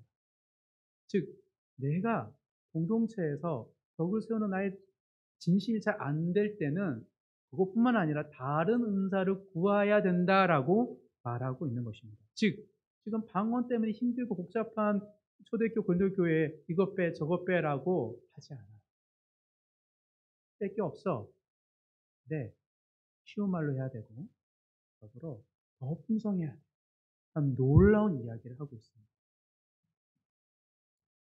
즉, 내가 공동체에서 덕을 세우는 나의 진심이 잘 안 될 때는 그것뿐만 아니라 다른 은사를 구해야 된다라고 말하고 있는 것입니다. 즉, 지금 방언 때문에 힘들고 복잡한 초대교, 고린도교회 이것 빼, 저것 빼라고 하지 않아요. 뺄 게 없어. 네, 쉬운 말로 해야 되고, 더불어 더 풍성해야 돼. 참 놀라운 이야기를 하고 있습니다.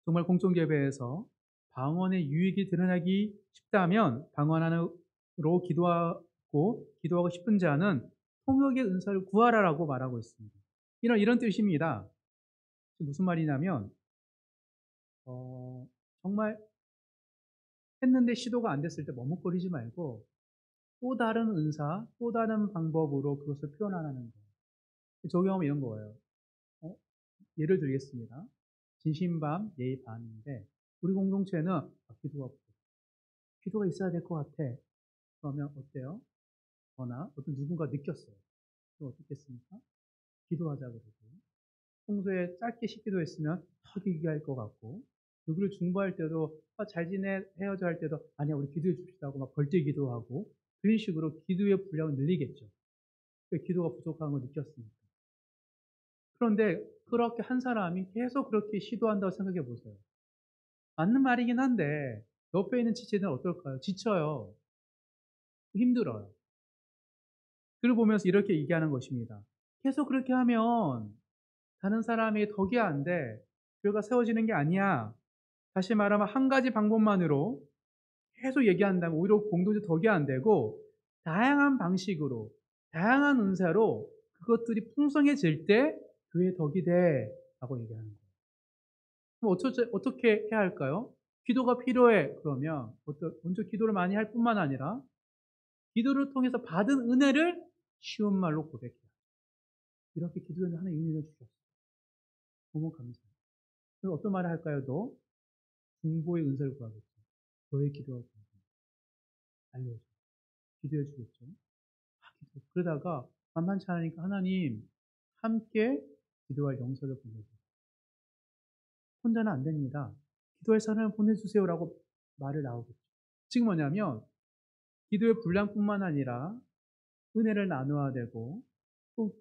정말 공동예배에서 방언의 유익이 드러나기 쉽다면 방언으로 기도하고 싶은 자는 통역의 은사를 구하라라고 말하고 있습니다. 이런 뜻입니다. 무슨 말이냐면 정말 했는데 시도가 안 됐을 때 머뭇거리지 말고 또 다른 은사, 또 다른 방법으로 그것을 표현하는 거예요. 적용하면 이런 거예요. 어? 예를 들겠습니다. 진심반, 예의반인데 우리 공동체는 기도가 있어야 될 것 같아. 그러면 어때요? 저나 어떤 누군가 느꼈어요. 그럼 어떻겠습니까? 기도하자 그러고 평소에 짧게 쉽기도 했으면 더 길게 할 것 같고 누구를 중보할 때도 잘 지내 헤어져 할 때도 아니야 우리 기도해 줍시다 하고 막 벌떼 기도하고 그런 식으로 기도의 분량을 늘리겠죠. 기도가 부족한 걸 느꼈으니까. 그런데 그렇게 한 사람이 계속 그렇게 시도한다고 생각해 보세요. 맞는 말이긴 한데 옆에 있는 지체는 어떨까요? 지쳐요. 힘들어요. 그걸 보면서 이렇게 얘기하는 것입니다. 계속 그렇게 하면 다른 사람이 덕이 안 돼. 교회가 세워지는 게 아니야. 다시 말하면 한 가지 방법만으로 계속 얘기한다면 오히려 공동체 덕이 안 되고 다양한 방식으로 다양한 은사로 그것들이 풍성해질 때 교회 덕이 돼 라고 얘기하는 거예요. 그럼 어떻게 해야 할까요? 기도가 필요해. 그러면 먼저 기도를 많이 할 뿐만 아니라 기도를 통해서 받은 은혜를 쉬운 말로 고백해요. 이렇게 기도에 하나님 은혜를 주셨어요. 너무 감사해요. 그래서 어떤 말을 할까요? 또 중보의 은사를 구하겠죠. 너의 기도가 알려줘. 기도해 주겠죠. 그러다가 만만치 않으니까 하나님 함께 기도할 영서를 보내주세요. 혼자는 안 됩니다. 기도할 사람을 보내주세요라고 말을 나오겠죠. 지금 뭐냐면 기도의 분량뿐만 아니라 은혜를 나누어야 되고 또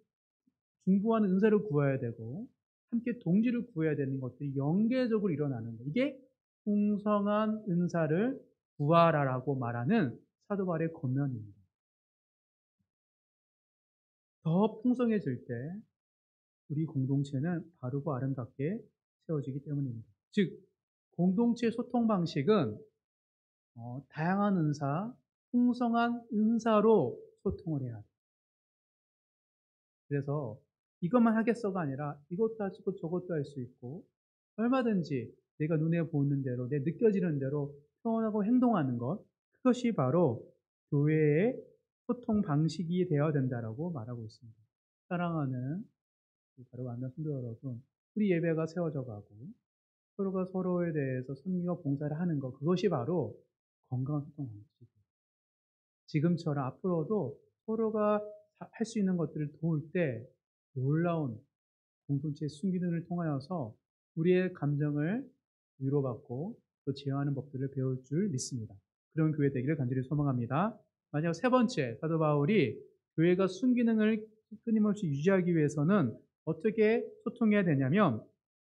중보하는 은사를 구해야 되고 함께 동지를 구해야 되는 것들이 연계적으로 일어나는 거예요. 이게 풍성한 은사를 구하라라고 말하는 사도 바울의 권면입니다. 더 풍성해질 때 우리 공동체는 바르고 아름답게 세워지기 때문입니다. 즉 공동체 소통 방식은 다양한 은사, 풍성한 은사로 소통을 해야 돼요. 그래서 이것만 하겠어가 아니라 이것도 할 수 있고 저것도 할 수 있고 얼마든지 내가 눈에 보이는 대로, 내 느껴지는 대로 표현하고 행동하는 것, 그것이 바로 교회의 소통 방식이 되어야 된다라고 말하고 있습니다. 사랑하는 바로 만난 성도 여러분, 우리 예배가 세워져 가고 서로가 서로에 대해서 섬기와 봉사를 하는 것, 그것이 바로 건강한 소통 방식이에요. 지금처럼 앞으로도 서로가 할 수 있는 것들을 도울 때 놀라운 공동체의 순기능을 통하여서 우리의 감정을 위로받고 또 제어하는 법들을 배울 줄 믿습니다. 그런 교회 되기를 간절히 소망합니다. 마지막 세 번째, 사도 바울이 교회가 순기능을 끊임없이 유지하기 위해서는 어떻게 소통해야 되냐면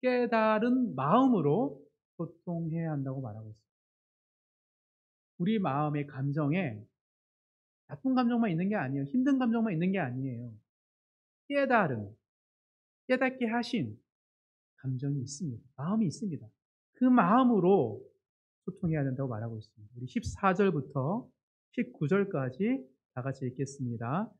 깨달은 마음으로 소통해야 한다고 말하고 있습니다. 우리 마음의 감정에 나쁜 감정만 있는 게 아니에요. 힘든 감정만 있는 게 아니에요. 깨달은, 깨닫게 하신 감정이 있습니다. 마음이 있습니다. 그 마음으로 소통해야 된다고 말하고 있습니다. 우리 14절부터 19절까지 다 같이 읽겠습니다.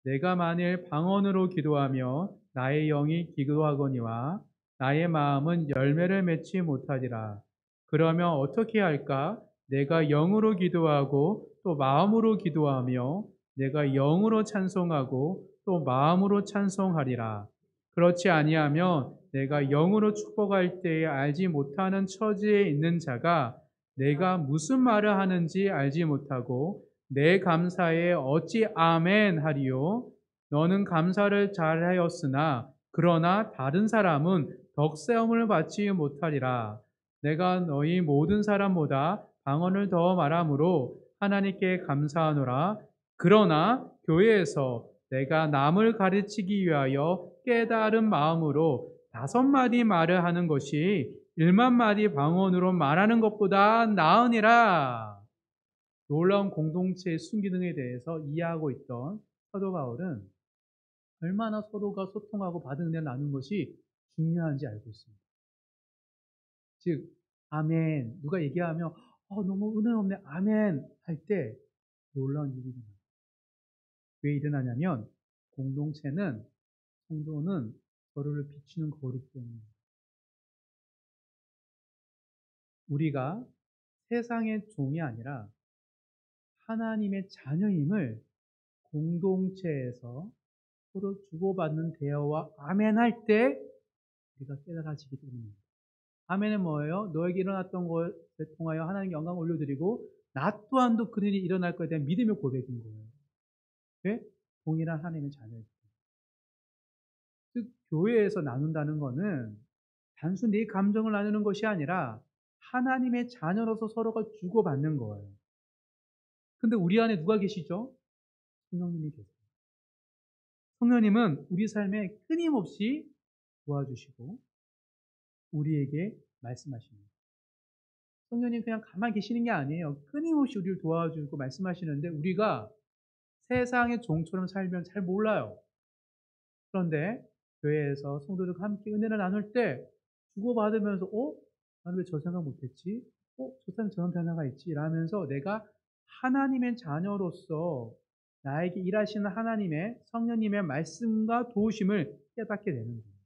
내가 만일 방언으로 기도하며 나의 영이 기도하거니와 나의 마음은 열매를 맺지 못하리라. 그러면 어떻게 할까? 내가 영으로 기도하고 또 마음으로 기도하며 내가 영으로 찬송하고 또 마음으로 찬송하리라. 그렇지 아니하면 내가 영으로 축복할 때에 알지 못하는 처지에 있는 자가 내가 무슨 말을 하는지 알지 못하고 내 감사에 어찌 아멘 하리요? 너는 감사를 잘하였으나 그러나 다른 사람은 덕세움을 받지 못하리라. 내가 너희 모든 사람보다 방언을 더 말함으로 하나님께 감사하노라. 그러나 교회에서 내가 남을 가르치기 위하여 깨달은 마음으로 5마디 말을 하는 것이 1만 마디 방언으로 말하는 것보다 나으니라. 놀라운 공동체의 순기능에 대해서 이해하고 있던 사도 바울은 얼마나 서로가 소통하고 받은 은혜를 나누는 것이 중요한지 알고 있습니다. 즉, 아멘. 누가 얘기하면 너무 은혜 없네. 아멘. 할 때 놀라운 일이 일어나요. 왜 일어나냐면 공동체는 성도는 서로를 비추는 거울이기 때문입니다. 우리가 세상의 종이 아니라 하나님의 자녀임을 공동체에서 서로 주고받는 대화와 아멘 할 때 우리가 깨달아지기 때문입니다. 아멘은 뭐예요? 너에게 일어났던 것에 통하여 하나님께 영광을 올려드리고 나 또한도 그런 일이 일어날 것에 대한 믿음의 고백인 거예요. 왜? 동일한 하나님의 자녀이기 때문에. 즉 교회에서 나눈다는 것은 단순 내 감정을 나누는 것이 아니라 하나님의 자녀로서 서로가 주고받는 거예요. 근데 우리 안에 누가 계시죠? 성령님이 계세요. 성령님은 우리 삶에 끊임없이 도와주시고 우리에게 말씀하십니다. 성령님 그냥 가만히 계시는 게 아니에요. 끊임없이 우리를 도와주고 말씀하시는데 우리가 세상의 종처럼 살면 잘 몰라요. 그런데 교회에서 성도들과 함께 은혜를 나눌 때 주고받으면서 나는 왜 저 생각 못했지? 저 사람 저런 변화가 있지? 라면서 내가 하나님의 자녀로서 나에게 일하시는 하나님의 성령님의 말씀과 도우심을 깨닫게 되는 거예요.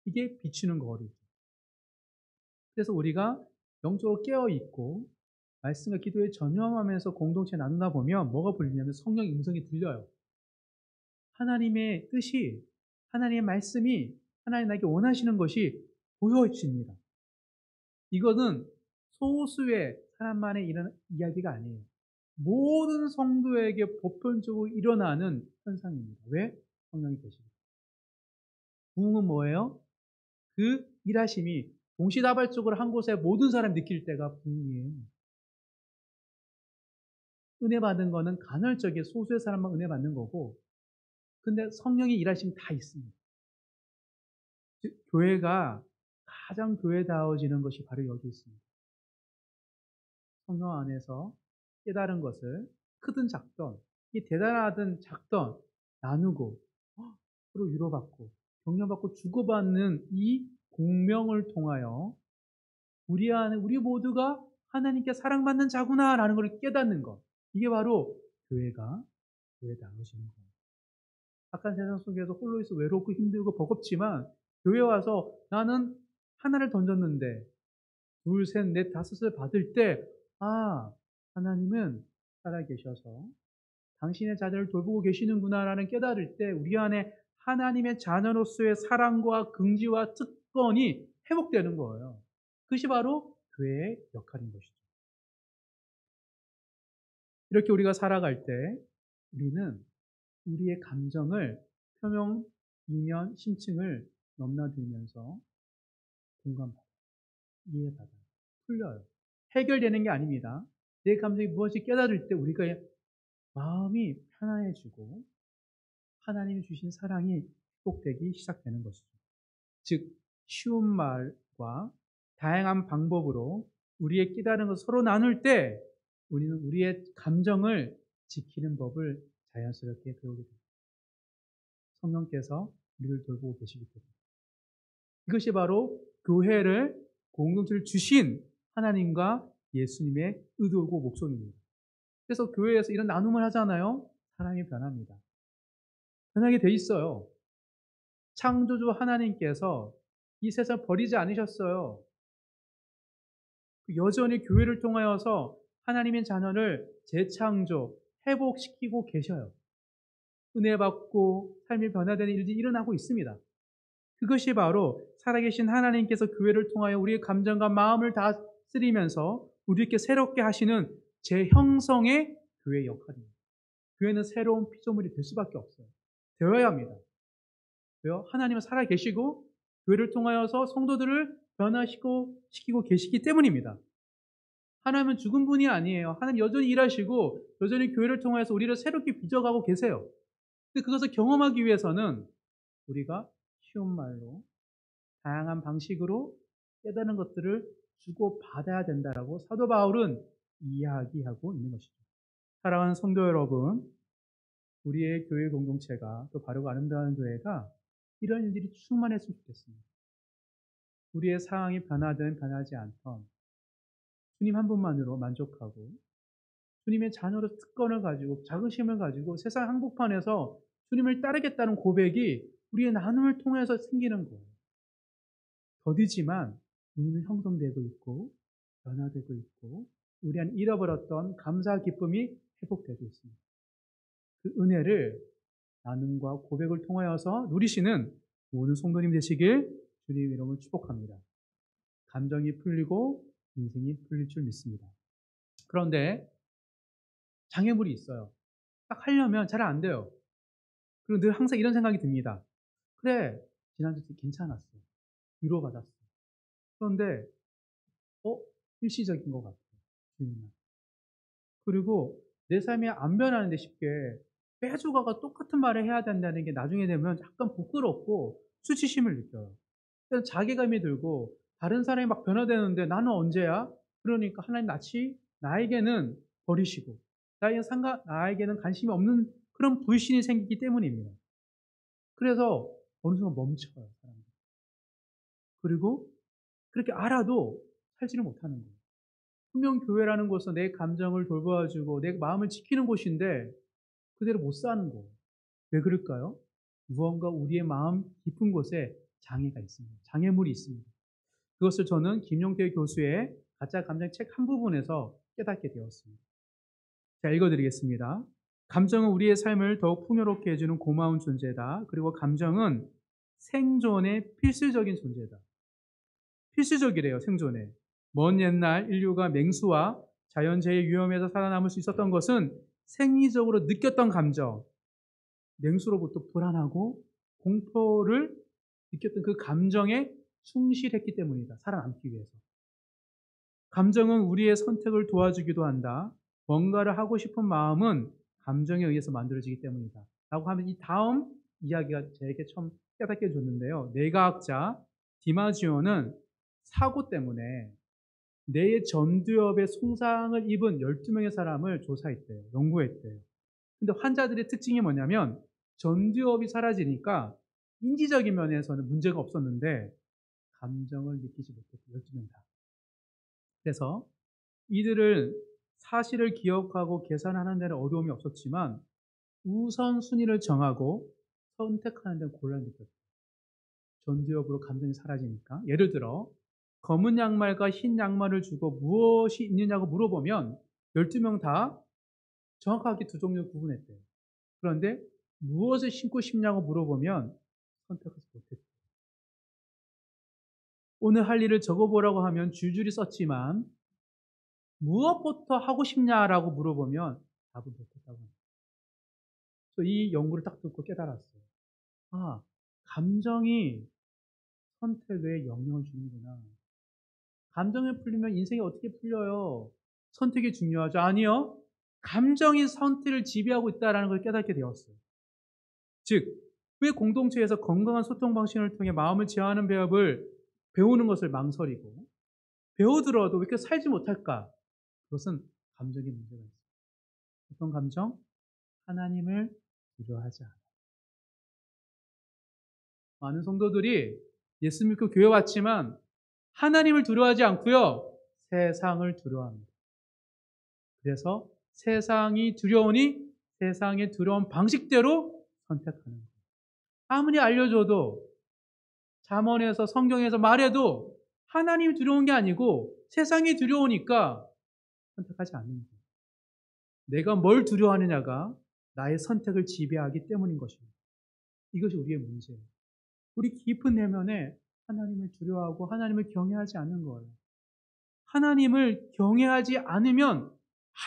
이게 비추는 거리죠. 그래서 우리가 영적으로 깨어있고 말씀과 기도에 전념하면서 공동체 나누다 보면 뭐가 들리냐면 성령의 음성이 들려요. 하나님의 뜻이, 하나님의 말씀이, 하나님 나에게 원하시는 것이 보여집니다. 이거는 소수의 사람만의 이런 이야기가 아니에요. 모든 성도에게 보편적으로 일어나는 현상입니다. 왜? 성령이 계시기. 부흥은 뭐예요? 그 일하심이 동시다발적으로 한 곳에 모든 사람이 느낄 때가 부흥이에요. 은혜 받은 거는 간헐적인 소수의 사람만 은혜 받는 거고, 근데 성령의 일하심이 다 있습니다. 즉, 교회가 가장 교회다워지는 것이 바로 여기 있습니다. 성령 안에서 깨달은 것을 크든 작든, 이 대단하든 작든 나누고 서로 위로받고 격려받고 주고받는 이 공명을 통하여 우리 안에 우리 모두가 하나님께 사랑받는 자구나라는 걸 깨닫는 것. 이게 바로 교회가 교회다워지는 거예요. 악한 세상 속에서 홀로 있어 외롭고 힘들고 버겁지만 교회 와서 나는 하나를 던졌는데 둘, 셋, 넷, 다섯을 받을 때, 아, 하나님은 살아계셔서 당신의 자녀를 돌보고 계시는구나라는 깨달을 때 우리 안에 하나님의 자녀로서의 사랑과 긍지와 특권이 회복되는 거예요. 그것이 바로 교회의 역할인 것이죠. 이렇게 우리가 살아갈 때 우리는 우리의 감정을 표명, 이면, 심층을 넘나들면서 공감받아요. 이해받아요. 풀려요. 해결되는 게 아닙니다. 내 감정이 무엇이 깨달을 때 우리가 마음이 편안해지고 하나님이 주신 사랑이 회복되기 시작되는 것이죠. 즉, 쉬운 말과 다양한 방법으로 우리의 깨달은 것을 서로 나눌 때 우리는 우리의 감정을 지키는 법을 자연스럽게 배우게 됩니다. 성령께서 우리를 돌보고 계시기 때문에. 이것이 바로 교회를 공동체를 주신 하나님과 예수님의 의도고 목적입니다. 그래서 교회에서 이런 나눔을 하잖아요. 사람이 변합니다. 변하게 돼 있어요. 창조주 하나님께서 이 세상 버리지 않으셨어요. 여전히 교회를 통하여서 하나님의 자녀를 재창조, 회복시키고 계셔요. 은혜 받고 삶이 변화되는 일들이 일어나고 있습니다. 그것이 바로 살아계신 하나님께서 교회를 통하여 우리의 감정과 마음을 다스리면서 우리에게 새롭게 하시는 재형성의 교회의 역할입니다. 교회는 새로운 피조물이 될 수밖에 없어요. 되어야 합니다. 왜요? 하나님은 살아계시고 교회를 통하여서 성도들을 변화시키고 계시기 때문입니다. 하나님은 죽은 분이 아니에요. 하나님 여전히 일하시고 여전히 교회를 통해서 우리를 새롭게 빚어가고 계세요. 근데 그것을 경험하기 위해서는 우리가 쉬운 말로 다양한 방식으로 깨달은 것들을 주고 받아야 된다라고 사도 바울은 이야기하고 있는 것이죠. 사랑하는 성도 여러분, 우리의 교회 공동체가 또 바르고 아름다운 교회가 이런 일들이 충만했으면 좋겠습니다. 우리의 상황이 변하든 변하지 않던 주님 한 분만으로 만족하고 주님의 자녀로 특권을 가지고 자긍심을 가지고 세상 한복판에서 주님을 따르겠다는 고백이 우리의 나눔을 통해서 생기는 거예요. 더디지만 우리는 형성되고 있고 변화되고 있고 우리 안 잃어버렸던 감사 기쁨이 회복되고 있습니다. 그 은혜를 나눔과 고백을 통하여서 누리시는 모든 성도님 되시길 주님 이름으로 축복합니다. 감정이 풀리고 인생이 풀릴 줄 믿습니다. 그런데 장애물이 있어요. 딱 하려면 잘 안 돼요. 그리고 늘 항상 이런 생각이 듭니다. 그래, 지난주 괜찮았어. 위로받았어. 그런데, 어? 일시적인 것 같아요. 그리고 내 삶이 안 변하는데 쉽게 매주 가가 똑같은 말을 해야 된다는 게 나중에 되면 약간 부끄럽고 수치심을 느껴요. 그래서 자괴감이 들고 다른 사람이 막 변화되는데 나는 언제야? 그러니까 하나님 나에게는 버리시고 나에게는 관심이 없는 그런 불신이 생기기 때문입니다. 그래서 어느 순간 멈춰요. 사람들이. 그리고 그렇게 알아도 살지를 못하는 거예요. 분명 교회라는 곳은 내 감정을 돌봐주고 내 마음을 지키는 곳인데 그대로 못 사는 거예요. 왜 그럴까요? 무언가 우리의 마음 깊은 곳에 장애가 있습니다. 장애물이 있습니다. 그것을 저는 김용태 교수의 가짜 감정 책 한 부분에서 깨닫게 되었습니다. 자, 읽어드리겠습니다. 감정은 우리의 삶을 더욱 풍요롭게 해주는 고마운 존재다. 그리고 감정은 생존의 필수적인 존재다. 필수적이래요, 생존에. 먼 옛날 인류가 맹수와 자연재해 위험에서 살아남을 수 있었던 것은 생리적으로 느꼈던 감정, 맹수로부터 불안하고 공포를 느꼈던 그 감정에 충실했기 때문이다. 살아남기 위해서. 감정은 우리의 선택을 도와주기도 한다. 뭔가를 하고 싶은 마음은 감정에 의해서 만들어지기 때문이다. 라고 하면 이 다음 이야기가 저에게 처음 깨닫게 해줬는데요. 뇌과학자 디마지오는 사고 때문에 뇌의 전두엽에 손상을 입은 12명의 사람을 조사했대요. 연구했대요. 근데 환자들의 특징이 뭐냐면 전두엽이 사라지니까 인지적인 면에서는 문제가 없었는데 감정을 느끼지 못했고 12명 다. 그래서 이들을 사실을 기억하고 계산하는 데는 어려움이 없었지만 우선순위를 정하고 선택하는 데는 곤란이 느꼈어요. 전두엽으로 감정이 사라지니까. 예를 들어 검은 양말과 흰 양말을 주고 무엇이 있느냐고 물어보면 12명 다 정확하게 두 종류 구분했대요. 그런데 무엇을 신고 싶냐고 물어보면 선택하지 못했대요. 오늘 할 일을 적어보라고 하면 줄줄이 썼지만 무엇부터 하고 싶냐라고 물어보면 답을 못했다고 합니다. 그래서 이 연구를 딱 듣고 깨달았어요. 아, 감정이 선택에 영향을 주는구나. 감정이 풀리면 인생이 어떻게 풀려요? 선택이 중요하죠? 아니요. 감정이 선택을 지배하고 있다는 걸 깨닫게 되었어요. 즉, 왜 공동체에서 건강한 소통 방식을 통해 마음을 제어하는 배업을 배우는 것을 망설이고 배우들어도 왜 이렇게 살지 못할까? 그것은 감정의 문제가 있어요. 어떤 감정? 하나님을 두려워하지 않아요. 많은 성도들이 예수 믿고 교회 왔지만 하나님을 두려워하지 않고요. 세상을 두려워합니다. 그래서 세상이 두려우니 세상의 두려운 방식대로 선택하는 거예요. 아무리 알려줘도 잠언에서 성경에서 말해도 하나님이 두려운 게 아니고 세상이 두려우니까 선택하지 않는 거예요. 내가 뭘 두려워하느냐가 나의 선택을 지배하기 때문인 것입니다. 이것이 우리의 문제예요. 우리 깊은 내면에 하나님을 두려워하고 하나님을 경외하지 않는 거예요. 하나님을 경외하지 않으면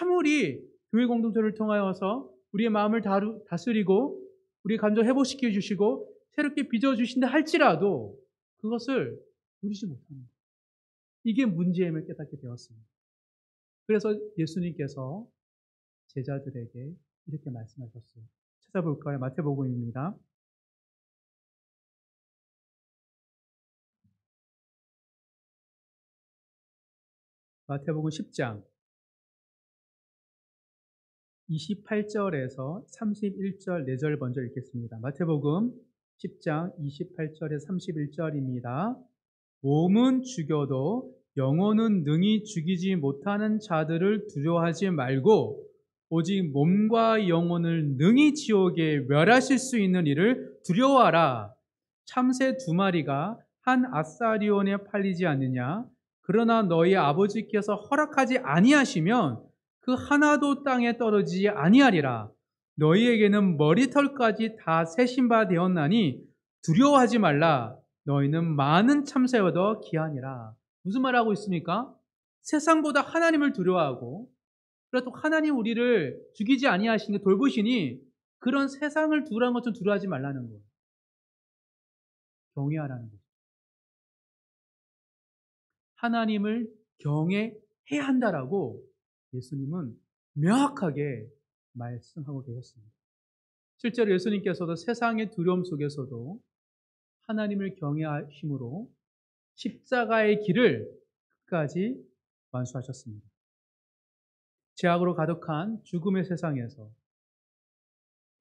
아무리 교회 공동체를 통하여서 우리의 마음을 다스리고 우리의 감정 회복시켜 주시고 새롭게 빚어주신다 할지라도 그것을 누리지 못하는 거예요. 이게 문제임을 깨닫게 되었습니다. 그래서 예수님께서 제자들에게 이렇게 말씀하셨어요. 찾아볼까요? 마태복음입니다. 마태복음 10장 28절에서 31절 4절 먼저 읽겠습니다. 마태복음 10장 28절에 31절입니다. 몸은 죽여도 영혼은 능히 죽이지 못하는 자들을 두려워하지 말고 오직 몸과 영혼을 능히 지옥에 멸하실 수 있는 이를 두려워하라. 참새 2마리가 한 아사리온에 팔리지 않느냐? 그러나 너희 아버지께서 허락하지 아니하시면 그 하나도 땅에 떨어지지 아니하리라. 너희에게는 머리털까지 다 세신 바 되었나니 두려워하지 말라. 너희는 많은 참새보다 더 귀하니라. 무슨 말하고 있습니까? 세상보다 하나님을 두려워하고 그래도 하나님 우리를 죽이지 아니하시니 돌보시니 그런 세상을 두려운 것좀 두려워하지 말라는 거예요. 경외하라는 거죠. 하나님을 경외해야 한다라고 예수님은 명확하게 말씀하고 계셨습니다. 실제로 예수님께서도 세상의 두려움 속에서도 하나님을 경외하심으로 십자가의 길을 끝까지 완수하셨습니다. 죄악으로 가득한 죽음의 세상에서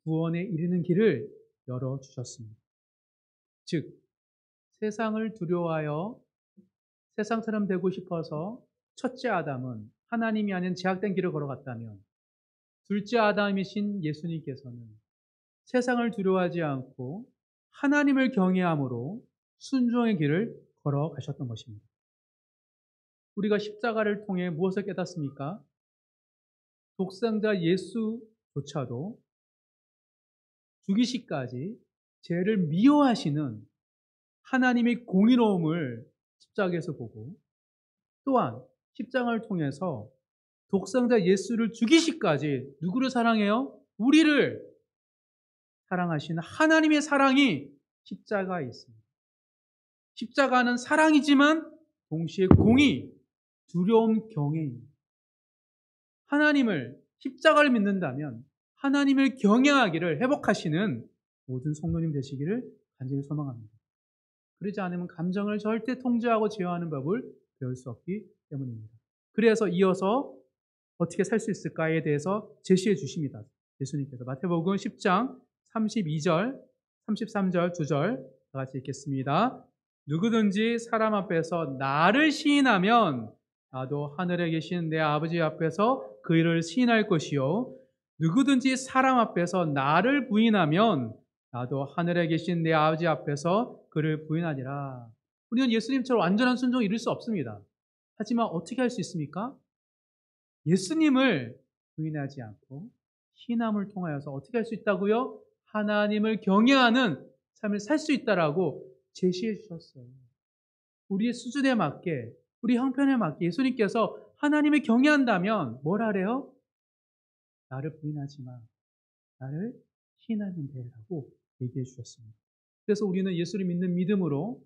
구원에 이르는 길을 열어주셨습니다. 즉, 세상을 두려워하여 세상처럼 되고 싶어서 첫째 아담은 하나님이 아닌 제약된 길을 걸어갔다면 둘째 아담이신 예수님께서는 세상을 두려워하지 않고 하나님을 경외함으로 순종의 길을 걸어가셨던 것입니다. 우리가 십자가를 통해 무엇을 깨닫습니까? 독생자 예수조차도 죽이시까지 죄를 미워하시는 하나님의 공의로움을 십자가에서 보고 또한 십자가를 통해서 독생자 예수를 죽이시까지 누구를 사랑해요? 우리를 사랑하시는 하나님의 사랑이 십자가에 있습니다. 십자가는 사랑이지만 동시에 공의, 두려움, 경외입니다. 하나님을 십자가를 믿는다면 하나님을 경외하기를 회복하시는 모든 성도님 되시기를 간절히 소망합니다. 그러지 않으면 감정을 절대 통제하고 제어하는 법을 배울 수 없기 때문입니다. 그래서 이어서 어떻게 살 수 있을까에 대해서 제시해 주십니다. 예수님께서 마태복음 10장 32절, 33절, 2절 다 같이 읽겠습니다. 누구든지 사람 앞에서 나를 시인하면 나도 하늘에 계신 내 아버지 앞에서 그 일을 시인할 것이요 누구든지 사람 앞에서 나를 부인하면 나도 하늘에 계신 내 아버지 앞에서 그를 부인하리라. 우리는 예수님처럼 완전한 순종을 이룰 수 없습니다. 하지만 어떻게 할 수 있습니까? 예수님을 부인하지 않고 신함을 통하여서 어떻게 할 수 있다고요? 하나님을 경외하는 삶을 살 수 있다라고 제시해 주셨어요. 우리의 수준에 맞게, 우리 형편에 맞게 예수님께서 하나님을 경외한다면 뭘 하래요? 나를 부인하지 마. 나를 신하면 돼라고 얘기해 주셨습니다. 그래서 우리는 예수를 믿는 믿음으로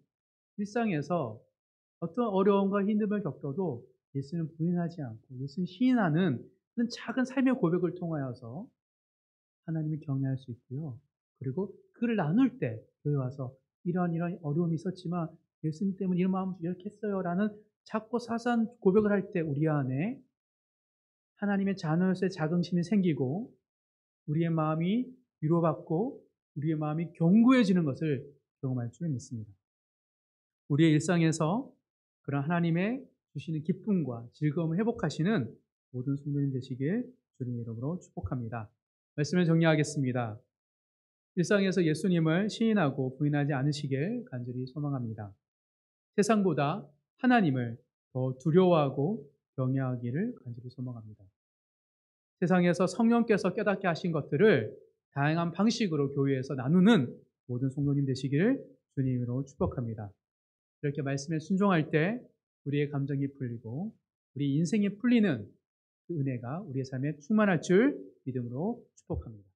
일상에서 어떤 어려움과 힘듦을 겪어도 예수는 부인하지 않고 예수는 시인하는 그런 작은 삶의 고백을 통하여서 하나님을 경외할 수 있고요. 그리고 그를 나눌 때 교회 와서 이런 어려움이 있었지만 예수님 때문에 이런 마음 이렇게 했어요라는 작고 사소한 고백을 할 때 우리 안에 하나님의 자녀로서의 자긍심이 생기고 우리의 마음이 위로받고 우리의 마음이 견고해지는 것을 경험할 줄 믿습니다. 우리의 일상에서 그런 하나님의 주시는 기쁨과 즐거움을 회복하시는 모든 성도님 되시길 주님의 이름으로 축복합니다. 말씀을 정리하겠습니다. 일상에서 예수님을 시인하고 부인하지 않으시길 간절히 소망합니다. 세상보다 하나님을 더 두려워하고 경외하기를 간절히 소망합니다. 세상에서 성령께서 깨닫게 하신 것들을 다양한 방식으로 교회에서 나누는 모든 성도님 되시기를 주님으로 축복합니다. 이렇게 말씀에 순종할 때 우리의 감정이 풀리고 우리 인생이 풀리는 그 은혜가 우리의 삶에 충만할 줄 믿음으로 축복합니다.